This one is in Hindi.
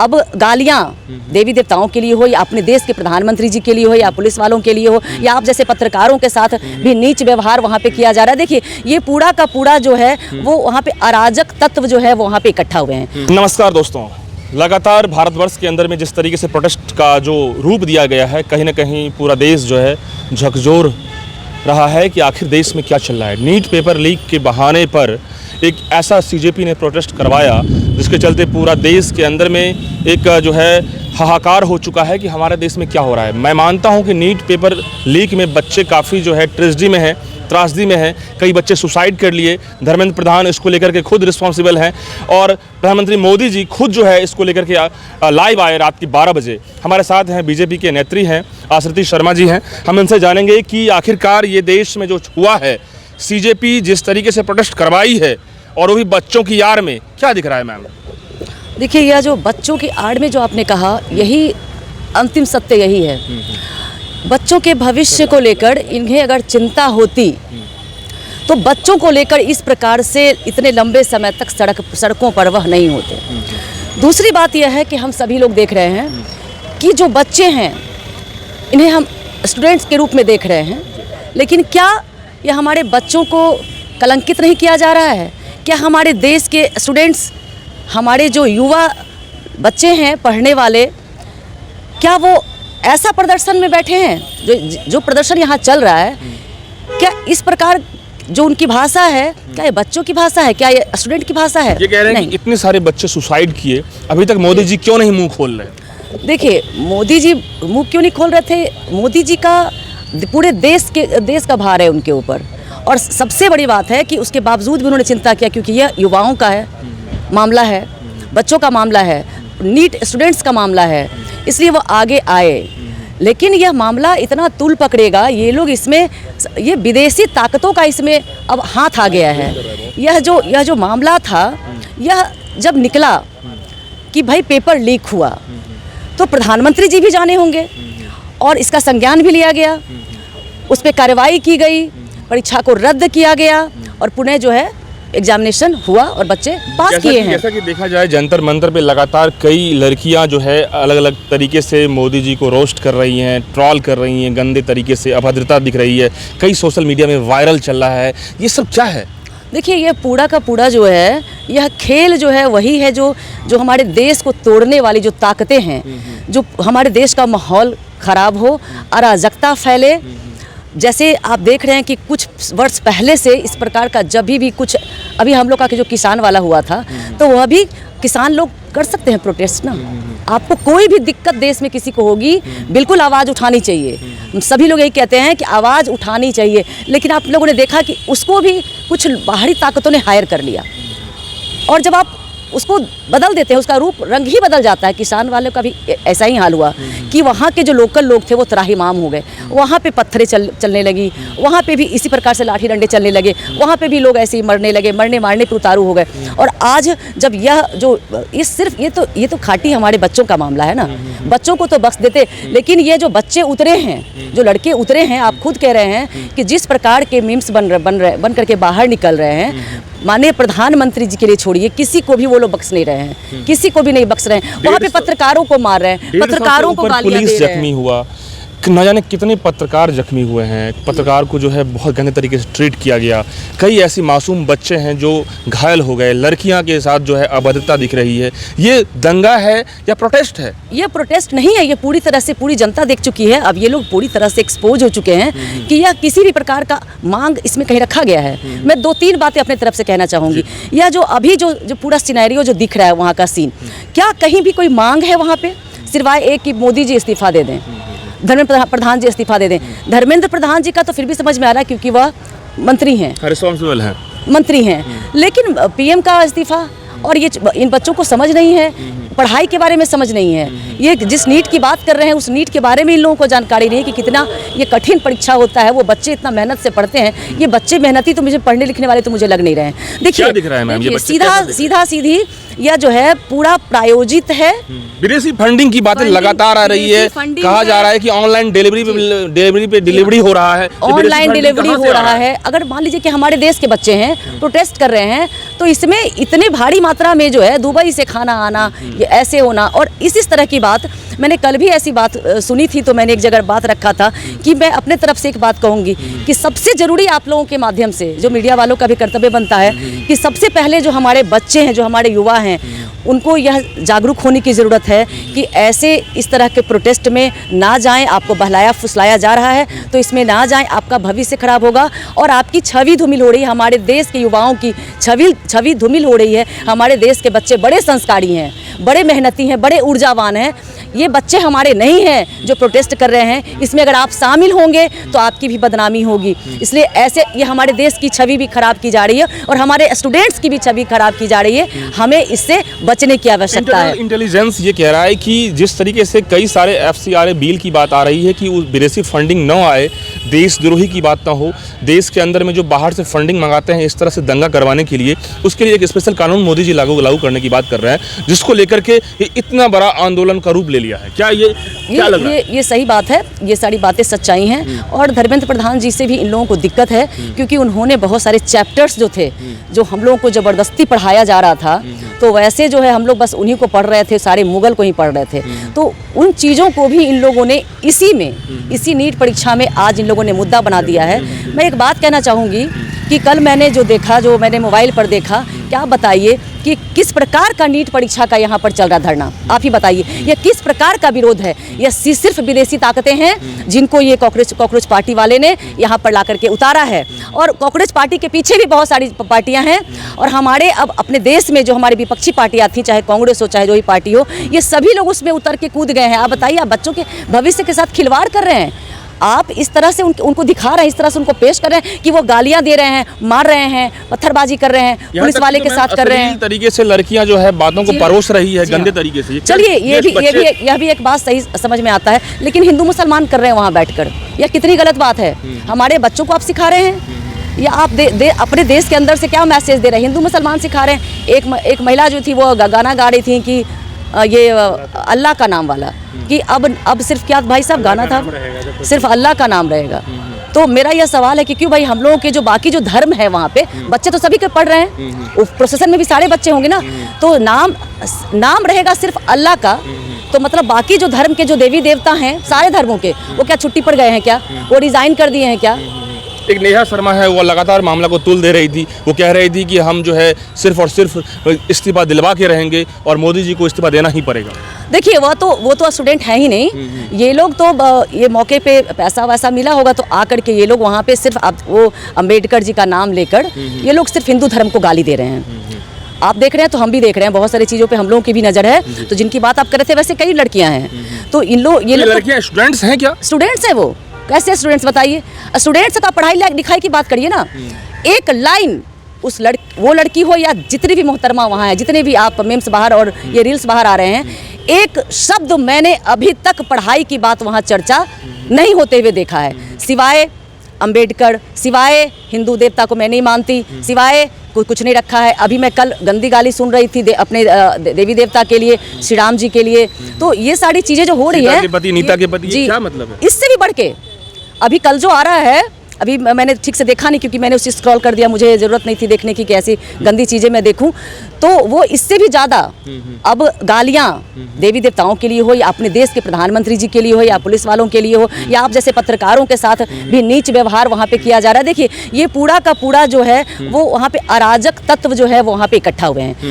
अब गालियाँ देवी देवताओं के लिए हो या अपने देश के प्रधानमंत्री जी के लिए हो या पुलिस वालों के लिए हो या आप जैसे पत्रकारों के साथ भी नीच व्यवहार वहाँ पे किया जा रहा है। देखिए ये पूरा का पूरा जो है वो वहाँ पे अराजक तत्व जो है वो वहाँ पे इकट्ठा हुए हैं। नमस्कार दोस्तों, लगातार भारतवर्ष के अंदर में जिस तरीके से प्रोटेस्ट का जो रूप दिया गया है, कहीं ना कहीं पूरा देश जो है झकझोर रहा है कि आखिर देश में क्या चल रहा है। नीट पेपर लीक के बहाने पर एक ऐसा सीजेपी ने प्रोटेस्ट करवाया जिसके चलते पूरा देश के अंदर में एक जो है हाहाकार हो चुका है कि हमारे देश में क्या हो रहा है। मैं मानता हूं कि नीट पेपर लीक में बच्चे काफ़ी जो है ट्रेजेडी में हैं, त्रासदी में हैं। कई बच्चे सुसाइड कर लिए। धर्मेंद्र प्रधान इसको लेकर के खुद रिस्पॉन्सिबल हैं और प्रधानमंत्री मोदी जी खुद जो है इसको लेकर के लाइव आए रात की 12 बजे। हमारे साथ हैं बीजेपी के नेत्री हैं आश्रिति शर्मा जी हैं। हम इनसे जानेंगे कि आखिरकार ये देश में जो हुआ है, सीजेपी जिस तरीके से प्रोटेस्ट करवाई है और वो भी बच्चों की यार में, क्या दिख रहा है मैम? देखिए यह जो बच्चों की आड़ में जो आपने कहा, यही अंतिम सत्य यही है। बच्चों के भविष्य को लेकर इन्हें अगर चिंता होती तो बच्चों को लेकर इस प्रकार से इतने लंबे समय तक सड़कों पर वह नहीं होते। दूसरी बात यह है कि हम सभी लोग देख रहे हैं कि जो बच्चे हैं इन्हें हम स्टूडेंट्स के रूप में देख रहे हैं, लेकिन क्या यह हमारे बच्चों को कलंकित नहीं किया जा रहा है? क्या हमारे देश के स्टूडेंट्स, हमारे जो युवा बच्चे हैं पढ़ने वाले, क्या वो ऐसा प्रदर्शन में बैठे हैं? जो प्रदर्शन यहाँ चल रहा है, क्या इस प्रकार जो उनकी भाषा है, क्या ये बच्चों की भाषा है? क्या ये स्टूडेंट की भाषा है? ये कह रहे हैं कि इतने सारे बच्चे सुसाइड किए, अभी तक मोदी जी क्यों नहीं मुंह खोल रहे? देखिए मोदी जी मुंह क्यों नहीं खोल रहे थे? मोदी जी का पूरे देश का भार है उनके ऊपर, और सबसे बड़ी बात है कि उसके बावजूद भी उन्होंने चिंता किया, क्योंकि यह युवाओं का है मामला है, बच्चों का मामला है, नीट स्टूडेंट्स का मामला है, इसलिए वो आगे आए। लेकिन यह मामला इतना तूल पकड़ेगा, ये लोग इसमें, ये विदेशी ताकतों का इसमें अब हाथ आ गया है। यह जो मामला था, यह जब निकला कि भाई पेपर लीक हुआ तो प्रधानमंत्री जी भी जाने होंगे और इसका संज्ञान भी लिया गया, उस पर कार्रवाई की गई, परीक्षा को रद्द किया गया और पुनः जो है एग्जामिनेशन हुआ और बच्चे पास किए हैं। जैसा कि देखा जाए जंतर मंतर पे लगातार कई लड़कियां जो है अलग अलग तरीके से मोदी जी को रोस्ट कर रही हैं, ट्रॉल कर रही हैं, गंदे तरीके से अभद्रता दिख रही है, कई सोशल मीडिया में वायरल चल रहा है। ये सब क्या है? देखिए ये पूरा का पूरा जो है, यह खेल जो है वही है जो हमारे देश को तोड़ने वाली जो ताकतें हैं, जो हमारे देश का माहौल ख़राब हो, अराजकता फैले। जैसे आप देख रहे हैं कि कुछ वर्ष पहले से इस प्रकार का जब भी कुछ, अभी हम लोग का जो किसान वाला हुआ था, तो वह भी किसान लोग कर सकते हैं प्रोटेस्ट ना। आपको कोई भी दिक्कत देश में किसी को होगी, बिल्कुल आवाज़ उठानी चाहिए। हम सभी लोग यही कहते हैं कि आवाज़ उठानी चाहिए, लेकिन आप लोगों ने देखा कि उसको भी कुछ बाहरी ताकतों ने हायर कर लिया, और जब आप उसको बदल देते हैं, उसका रूप रंग ही बदल जाता है। किसान वालों का भी ऐसा ही हाल हुआ कि वहाँ के जो लोकल लोग थे वो त्राहिमाम हो गए, वहाँ पे पत्थरें चलने लगी, वहाँ पे भी इसी प्रकार से लाठी डंडे चलने लगे, वहाँ पे भी लोग ऐसे ही मरने लगे, मरने मारने पे उतारू हो गए। और आज जब यह जो सिर्फ ये तो खाटी हमारे बच्चों का मामला है ना, बच्चों को तो बख्श देते, लेकिन ये जो बच्चे उतरे हैं, जो लड़के उतरे हैं, आप खुद कह रहे हैं कि जिस प्रकार के मीम्स बन करके बाहर निकल रहे हैं, माननीय प्रधानमंत्री जी के लिए छोड़िए, किसी को भी वो लोग बख्श नहीं रहे हैं, किसी को भी नहीं बख्श रहे हैं। वहाँ पे पत्रकारों को मार रहे हैं, पत्रकारों को गालियां दे रहे हैं। पुलिस जख्मी हुआ, न जाने कितने पत्रकार जख्मी हुए हैं, पत्रकार को जो है बहुत गंदे तरीके से ट्रीट किया गया। कई ऐसी मासूम बच्चे हैं जो घायल हो गए, लड़कियां के साथ जो है अभद्रता दिख रही है। ये दंगा है या प्रोटेस्ट है? ये प्रोटेस्ट नहीं है, ये पूरी तरह से पूरी जनता देख चुकी है। अब ये लोग पूरी तरह से एक्सपोज हो चुके हैं कि यह किसी भी प्रकार का मांग इसमें कहीं रखा गया है। मैं 2-3 बातें अपने तरफ से कहना चाहूँगी। यह जो अभी जो पूरा सिनेरियो जो दिख रहा है, वहाँ का सीन, क्या कहीं भी कोई मांग है वहाँ पे? सिवाय एक कि मोदी जी इस्तीफा दे दें, धर्मेंद्र प्रधान जी इस्तीफा दे दें। धर्मेंद्र प्रधान जी का तो फिर भी समझ में आ रहा है, क्योंकि वह मंत्री हैं, रिस्पॉन्सिबल हैं, मंत्री हैं, लेकिन पीएम का इस्तीफा, और ये इन बच्चों को समझ नहीं है, पढ़ाई के बारे में समझ नहीं है। ये जिस नीट की बात कर रहे हैं, उस नीट के बारे में इन लोगों को जानकारी नहीं है कि कितना ये कठिन परीक्षा होता है। वो बच्चे इतना मेहनत से पढ़ते हैं, ये बच्चे मेहनती तो मुझे पढ़ने लिखने वाले तो मुझे लग नहीं रहे हैं। देखिए दिख रहा है मैम, ये सीधी यह जो है पूरा प्रायोजित है। विदेशी फंडिंग की बातें लगातार आ रही है, कहा जा रहा है कि ऑनलाइन डिलीवरी हो रहा है, ऑनलाइन डिलीवरी हो रहा है। अगर मान लीजिए कि हमारे देश के बच्चे हैं, प्रोटेस्ट कर रहे हैं, तो इसमें इतने भारी मात्रा में जो है दुबई से खाना आना, ये ऐसे होना, और इस तरह की बात मैंने कल भी ऐसी बात सुनी थी, तो मैंने एक जगह बात रखा था कि मैं अपने तरफ से एक बात कहूँगी कि सबसे ज़रूरी आप लोगों के माध्यम से, जो मीडिया वालों का भी कर्तव्य बनता है कि सबसे पहले जो हमारे बच्चे हैं, जो हमारे युवा हैं, उनको यह जागरूक होने की ज़रूरत है कि ऐसे इस तरह के प्रोटेस्ट में ना जाएं। आपको बहलाया फुसलाया जा रहा है, तो इसमें ना जाएं, आपका भविष्य खराब होगा और आपकी छवि धूमिल हो रही है। हमारे देश के युवाओं की छवि धूमिल हो रही है। हमारे देश के बच्चे बड़े संस्कारी हैं, बड़े मेहनती हैं, बड़े ऊर्जावान हैं। ये बच्चे हमारे नहीं हैं जो प्रोटेस्ट कर रहे हैं। इसमें अगर आप शामिल होंगे तो आपकी भी बदनामी होगी। इसलिए ऐसे ये हमारे देश की छवि भी खराब की जा रही है और हमारे स्टूडेंट्स की भी छवि खराब की जा रही है। हमें इससे बचने की आवश्यकता है। इंटेलिजेंस ये कह रहा है कि जिस तरीके से कई सारे FCRA बिल की बात आ रही है कि विदेशी फंडिंग न आए, देशद्रोही की बात ना हो, देश के अंदर में जो बाहर से फंडिंग मंगाते हैं इस तरह से दंगा करवाने के लिए, उसके लिए एक स्पेशल कानून मोदी जी लागू करने की बात कर रहे हैं, जिसको लेकर के ये इतना बड़ा आंदोलन का रूप ले लिया है। क्या क्या लग रहा है? ये सही बात है, ये सारी बातें सच्चाई हैं और धर्मेंद्र प्रधान जी से भी इन लोगों को दिक्कत है, क्योंकि उन्होंने बहुत सारे चैप्टर्स जो थे, जो हम लोगों को ज़बरदस्ती पढ़ाया जा रहा था, तो वैसे जो है हम लोग बस उन्हीं को पढ़ रहे थे, सारे मुगल को ही पढ़ रहे थे। तो उन चीज़ों को भी इन लोगों ने इसी नीट परीक्षा में आज इन लोगों ने मुद्दा बना दिया है। मैं एक बात कहना चाहूँगी कि कल मैंने जो देखा, जो मैंने मोबाइल पर देखा, क्या बताइए कि किस प्रकार का नीट परीक्षा का यहाँ पर चल रहा धरना, आप ही बताइए, यह किस प्रकार का विरोध है? यह सिर्फ विदेशी ताकतें हैं जिनको ये कॉकरोच पार्टी वाले ने यहाँ पर ला करके उतारा है, और कॉकरोच पार्टी के पीछे भी बहुत सारी पार्टियाँ हैं। और हमारे अब अपने देश में जो हमारी विपक्षी पार्टियाँ थी, चाहे कांग्रेस हो चाहे जो ही पार्टी हो, ये सभी लोग उसमें उतर के कूद गए हैं। आप बताइए, आप बच्चों के भविष्य के साथ खिलवाड़ कर रहे हैं। आप इस तरह से उनको दिखा रहे हैं, इस तरह से उनको पेश कर रहे हैं कि वो गालियां दे रहे हैं, मार रहे हैं, पत्थरबाजी कर रहे हैं, पुलिस वाले के साथ कर रहे हैं। तरीके से लड़कियां जो है बातों को परोस रही है गंदे तरीके से। चलिए, यह भी एक बात सही समझ में आता है, लेकिन हिंदू मुसलमान कर रहे हैं वहाँ बैठकर, यह कितनी गलत बात है। हमारे बच्चों को आप सिखा रहे हैं या आप अपने देश के अंदर से क्या मैसेज दे रहे हैं? हिंदू मुसलमान सिखा रहे हैं। एक महिला जो थी वो गाना गा रही थी कि ये अल्लाह का नाम वाला, कि अब सिर्फ क्या भाई साहब गाना था, सिर्फ अल्लाह का नाम रहेगा। तो मेरा यह सवाल है कि क्यों भाई, हम लोगों के जो बाकी जो धर्म है वहाँ पे बच्चे तो सभी के पढ़ रहे हैं, प्रोसेशन में भी सारे बच्चे होंगे ना, तो नाम रहेगा सिर्फ अल्लाह का, तो मतलब बाकी जो धर्म के जो देवी देवता हैं सारे धर्मों के, वो क्या छुट्टी पर गए हैं क्या? वो रिजाइन कर दिए हैं क्या? एक नेहा शर्मा है, वो लगातार मामला को तुल दे रही थी। वो कह रही थी कि हम जो है सिर्फ और सिर्फ इस्तीफा दिलवा के रहेंगे और मोदी जी को इस्तीफा देना ही पड़ेगा। देखिए, वो तो स्टूडेंट है ही नहीं। ये लोग तो ये मौके पे पैसा वैसा मिला होगा तो आकर के ये लोग वहाँ पे सिर्फ वो अम्बेडकर जी का नाम लेकर ये लोग सिर्फ हिंदू धर्म को गाली दे रहे हैं। आप देख रहे हैं तो हम भी देख रहे हैं, बहुत सारी चीज़ों पे हम लोगों की भी नज़र है। तो जिनकी बात आप कर रहे थे वैसे कई लड़कियाँ हैं, तो ये लड़कियाँ स्टूडेंट्स हैं क्या? स्टूडेंट्स हैं। वो कैसे स्टूडेंट्स बताइए? स्टूडेंट्स से तो आप पढ़ाई लिखाई की बात करिए ना। एक लाइन वो लड़की हो या जितनी भी मोहतरमा वहाँ है, जितने भी आप मेम्स बाहर और ये रील्स बाहर आ रहे हैं, एक शब्द मैंने अभी तक पढ़ाई की बात वहाँ चर्चा नहीं होते हुए देखा है, सिवाय अंबेडकर, सिवाय हिंदू देवता को मैं नहीं मानती, सिवाय कुछ नहीं रखा है। अभी मैं कल गंदी गाली सुन रही थी अपने देवी देवता के लिए, श्री राम जी के लिए। तो ये सारी चीज़ें जो हो रही है, नीता के पति, क्या मतलब है? इससे भी बढ़ के अभी कल जो आ रहा है, अभी मैंने ठीक से देखा नहीं क्योंकि मैंने उसे स्क्रॉल कर दिया, मुझे ज़रूरत नहीं थी देखने की कि ऐसी गंदी चीज़ें मैं देखूं। तो वो इससे भी ज़्यादा अब गालियां देवी देवताओं के लिए हो या अपने देश के प्रधानमंत्री जी के लिए हो या पुलिस वालों के लिए हो या आप जैसे पत्रकारों के साथ भी नीच व्यवहार वहाँ पे किया जा रहा है। देखिए, ये पूरा का पूरा जो है वो वहाँ पे अराजक तत्व जो है वो वहाँ पे इकट्ठा हुए हैं।